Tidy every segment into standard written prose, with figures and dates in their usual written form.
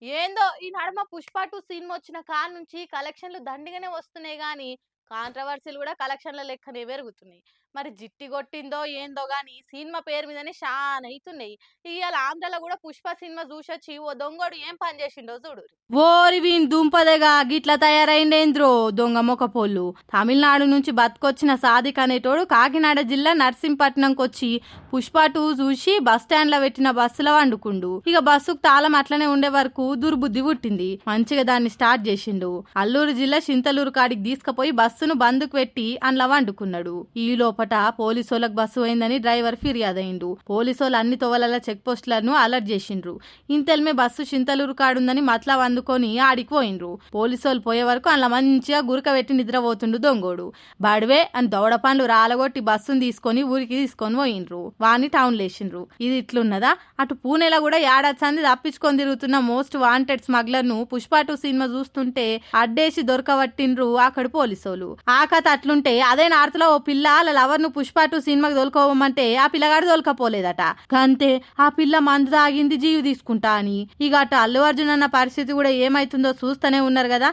ఏందో ఈ నడుమ 'పుష్ప 2' సినిమా వచ్చిన కాడ్నుంచి కలెక్షన్‌లు దండిగానే వస్తున్నాయి గానీ, కాంట్రోవర్సీలు గూడా కలెక్షన్‌ల లెక్కనే పెరుగుతున్నాయి. మరి జిట్టి గొట్టిందో ఏందో గానీ, సినిమా పేరు మీదనే శానయితున్నాయి. ఇయాల ఆంధ్రాలో గూడా 'పుష్ప' సినిమా జూసొచ్చి ఓ దొంగోడు ఏం పని జేసిండో జూడుర్రి. ఓరి వీన్ దుంపదేగా గిట్ల తయారైండేంద్రో దొంగ మొకపోళ్ళు. తమిళనాడు నుంచి బతుకొచ్చిన సాదిక్ అనేటోడు కాకినాడ జిల్లా నర్సింపట్నంకొచ్చి 'పుష్ప 2' చూసి బస్టాండ్లో పెట్టిన బస్సులో వండుకుండు. ఇక బస్సుకు తాళం అట్లనే ఉండే వరకు దుర్బుద్ధి పుట్టింది. మంచిగా దాన్ని స్టార్ట్ చేసిండు. అల్లూరు జిల్లా చింతలూరు కాడికి తీసుకుపోయి బస్సును బందుకు పెట్టి అండ్ల వండుకున్నాడు. ఈ లోపట పోలీసోళ్ళకు బస్సు పోయిందని డ్రైవర్ ఫిర్యాదయిండు. పోలీసోళ్ళు అన్ని తోవల చెక్ పోస్టులను అలర్ట్ చేసిండ్రు. ఇంతెల్మే బస్సు చింతలూరు కాడుందని మతలా కొని ఆడికి పోయిండ్రు. పోలీసోళ్ళు పోయే వరకు అలా మంచిగా గురక పెట్టి నిద్రపోతుండు దొంగోడు. బడివే అని దౌడ పండ్లు రాలగొట్టి బస్సును తీసుకొని ఊరికి తీసుకొని పోయిండ్రు. వాణ్ణి టౌన్ లేచిండ్రు. ఇది ఇట్లున్నదా? అటు పూణేలో కూడా ఏడాది తప్పించుకొని తిరుగుతున్న మోస్ట్ వాంటెడ్ స్మగ్లర్ ను 'పుష్ప 2' సినిమా చూస్తుంటే అడ్డేసి దొరకబట్టిండ్రు అక్కడి పోలీసోళ్ళు. ఆ కథ అట్లుంటే అదే నార్త్ లో ఓ పిల్ల వాళ్ళ లవర్ ను 'పుష్ప 2' సినిమాకి దొరకపోమంటే ఆ పిల్లగాడు దొరకపోలేదట. అంతే ఆ పిల్ల మందు తాగింది జీవి తీసుకుంటా అని. ఇక అటు అల్లు అర్జున్ అన్న పరిస్థితి కూడా ఏమైతుందో చూస్తూనే ఉన్నారు కదా.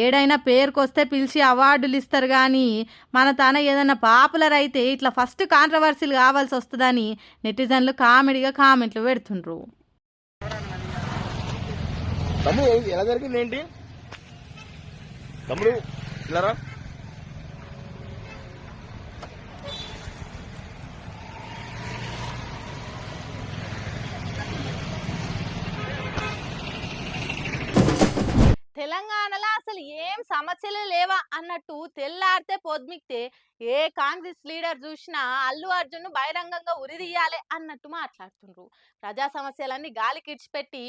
ఏడైనా పేరుకొస్తే పిలిచి అవార్డులు ఇస్తారు కానీ మన తన ఏదైనా పాపులర్ అయితే ఇట్లా ఫస్ట్ కాంట్రవర్సీలు కావాల్సి వస్తుందని నెటిజన్లు కామెడీగా కామెంట్లు పెడుతుండ్రు. తమ్ముడు ఎలా జరిగింది ఏంటి తమ్ముడు ఇలారా తెలంగాణలో అసలు ఏం సమస్యలే లేవా అన్నట్టు తెల్లారితే పొద్దుమిక్తే ఏ కాంగ్రెస్ లీడర్ చూసినా అల్లు అర్జున్ బహిరంగంగా ఉరిదీయాలి అన్నట్టు మాట్లాడుతుండ్రు. ప్రజా సమస్యలన్నీ గాలికి ఇడిచిపెట్టి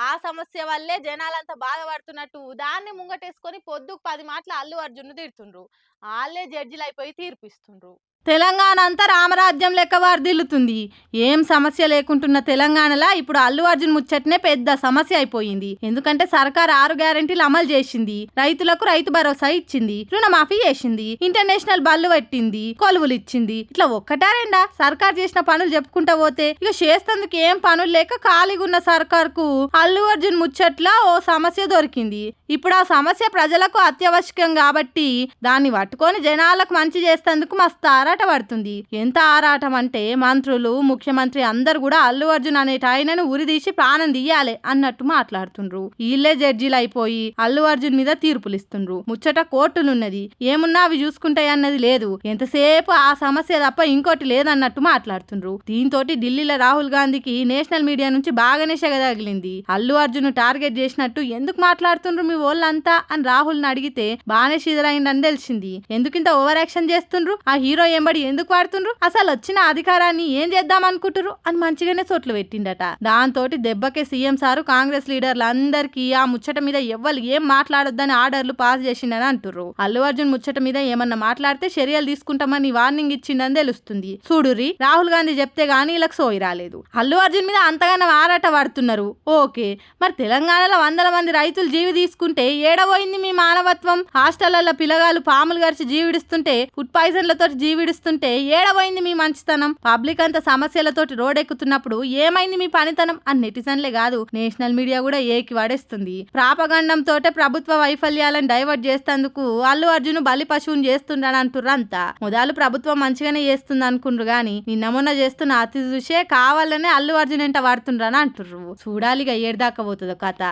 ఆ సమస్య వల్లే జనాలంతా బాధపడుతున్నట్టు దాన్ని ముంగటేసుకొని పొద్దుకు 10 మాటలు అల్లు అర్జున్ తిడుతుండ్రు. వాళ్ళే జడ్జిలు అయిపోయి తీర్పిస్తుండ్రు. తెలంగాణ అంతా రామరాజ్యం లెక్క వర్ధిల్లుతుంది. ఏం సమస్య లేకుంటున్న తెలంగాణలో ఇప్పుడు అల్లు అర్జున్ ముచ్చటనే పెద్ద సమస్య అయిపోయింది. ఎందుకంటే సర్కార్ 6 గ్యారెంటీలు అమలు చేసింది. రైతులకు రైతు భరోసా ఇచ్చింది, రుణమాఫీ చేసింది, ఇంటర్నేషనల్ బళ్ళు పెట్టింది, కొలువులు ఇచ్చింది. ఇట్లా ఒక్కటా రెండా సర్కార్ చేసిన పనులు చెప్పుకుంటా పోతే ఇక చేస్తేందుకు ఏం పనులు లేక ఖాళీగా ఉన్న సర్కార్ కు అల్లు అర్జున్ ముచ్చట్లా ఓ సమస్య దొరికింది. ఇప్పుడు ఆ సమస్య ప్రజలకు అత్యవశ్యకం కాబట్టి దాన్ని పట్టుకొని జనాలకు మంచి చేస్తేందుకు మస్తు ఆరాట పడుతుంది. ఎంత ఆరాటం అంటే మంత్రులు, ముఖ్యమంత్రి అందరు కూడా అల్లు అర్జున్ అనేట ఆయనను ఉరిదీసి ప్రాణం తీయాలి అన్నట్టు మాట్లాడుతుండ్రు. వీళ్ళే జడ్జీలు అయిపోయి అల్లు అర్జున్ మీద తీర్పులు ఇస్తుండ్రు. ముచ్చట కోర్టులున్నది, ఏమున్నా అవి చూసుకుంటాయి అన్నది లేదు. ఎంతసేపు ఆ సమస్య తప్ప ఇంకోటి లేదన్నట్టు మాట్లాడుతుండ్రు. దీంతో ఢిల్లీలో రాహుల్ గాంధీకి నేషనల్ మీడియా నుంచి బాగానే సెగ తగిలింది. అల్లు అర్జున్ టార్గెట్ చేసినట్టు ఎందుకు మాట్లాడుతుండ్రు మీ వాళ్ళంతా అని రాహుల్ ని అడిగితే బానే షిదరైందని తెలిసింది. ఎందుకింత ఓవర్ యాక్షన్ చేస్తుండ్రు, ఆ హీరో ఎంబడి ఎందుకు వాడుతుండ్రు, అసలు వచ్చిన అధికారాన్ని ఏం చేద్దాం అనుకుంటారు అని మంచిగానే సొట్లు పెట్టిండట. దాంతో దెబ్బకే సీఎం సారు కాంగ్రెస్ లీడర్లు అందరికీ ఆ ముచ్చట మీద ఎవ్వరు ఏం మాట్లాడొద్దని ఆర్డర్లు పాస్ చేసిండని అంటుర్రు. అల్లు అర్జున్ ముచ్చట మీద ఏమన్నా మాట్లాడితే చర్యలు తీసుకుంటామని వార్నింగ్ ఇచ్చిండని తెలుస్తుంది. చూడుర్రి, రాహుల్ గాంధీ చెప్తే గానీ ఇలా సోయి రాలేదు. అల్లు అర్జున్ మీద అంతగానో ఆరాట పడుతున్నారు. ఓకే, మరి తెలంగాణలో 100 మంది రైతులు జీవి తీసుకుంటే ఏడబోయింది మీ మానవత్వం? హాస్టళ్లలో పిల్లగాలు పాములు గరిచి జీవిడిస్తుంటే, ఫుడ్ పాయిజన్లతో జీవిడిస్తుంటే ఏడబోయింది మీ మంచితనం? పబ్లిక్ అంతా సమస్యలతోటి రోడ్డెక్కుతున్నప్పుడు ఏమైంది మీ పనితనం అని నెటిజన్లే కాదు నేషనల్ మీడియా కూడా ఏకి వాడేస్తుంది. ప్రాపగండంతో ప్రభుత్వ వైఫల్యాలను డైవర్ట్ చేస్తేందుకు అల్లు అర్జున్ బలి పశువుని చేస్తుండని అంటుర్రు అంతా. మొదలు ప్రభుత్వం మంచిగానే చేస్తుంది అనుకుండ్రు గాని నిన్న మొన్న చేస్తున్న అతి చూసే కావాలనే అల్లు అర్జున్ ఎంట వాడుతుండ్రని అంటుర్రు. చూడాలిగా ఏడదాకా పోతుందో కథ.